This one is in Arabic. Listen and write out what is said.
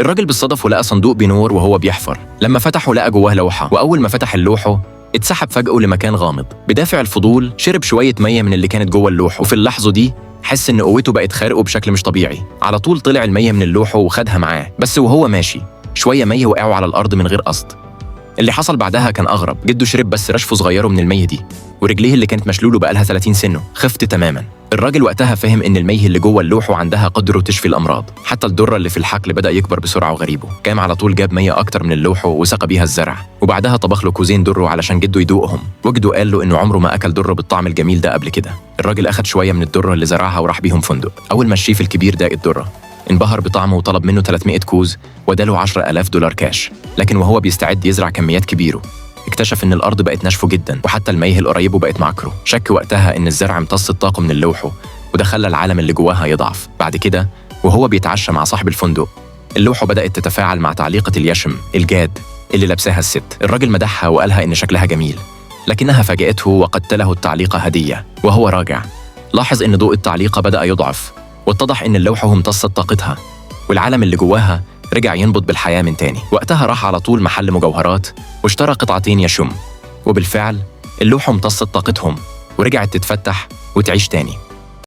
الراجل بالصدف ولقى صندوق بينور وهو بيحفر. لما فتحه لقى جواه لوحة، وأول ما فتح اللوحة اتسحب فجأة لمكان غامض. بدافع الفضول شرب شوية مية من اللي كانت جوه اللوحة، وفي اللحظة دي حس إن قوته بقت خارقه بشكل مش طبيعي. على طول طلع المية من اللوحة وخدها معاه، بس وهو ماشي شوية مية وقعوا على الأرض من غير قصد. اللي حصل بعدها كان أغرب. جده شرب بس رشفه صغيره من المية دي، ورجليه اللي كانت مشلوله بقالها 30 سنة خفت تماما. الراجل وقتها فهم إن المية اللي جوه اللوحة عندها قدر تشفي الأمراض. حتى الدرة اللي في الحقل بدأ يكبر بسرعة وغريبه. قام على طول جاب مية أكتر من اللوحة وسقى بيها الزرع، وبعدها طبخ له كوزين درة علشان جده يدوقهم. وجده قال له إنه عمره ما أكل درة بالطعم الجميل ده قبل كده. الراجل أخد شوية من الدرة اللي زرعها وراح بيهم فندق. أول ما الشيف الكبير داق الدرة انبهر بطعمه وطلب منه 300 كوز واداله $10,000 كاش. لكن وهو بيستعد يزرع كميات كبيرة اكتشف إن الأرض بقت ناشفة جدا، وحتى المياه القريبة بقت معكرة. شك وقتها إن الزرع امتص الطاقة من اللوحة، وده خلى العالم اللي جواها يضعف. بعد كده وهو بيتعشى مع صاحب الفندق، اللوحة بدأت تتفاعل مع تعليقة اليشم الجاد اللي لابساها الست. الراجل مدحها وقالها إن شكلها جميل، لكنها فاجأته وقدت له التعليقة هدية. وهو راجع لاحظ إن ضوء التعليقة بدأ يضعف، واتضح إن اللوحة امتصت طاقتها، والعالم اللي جواها رجع ينبض بالحياة من تاني. وقتها راح على طول محل مجوهرات واشترى قطعتين يشم، وبالفعل اللوحة امتصت طاقتهم ورجعت تتفتح وتعيش تاني.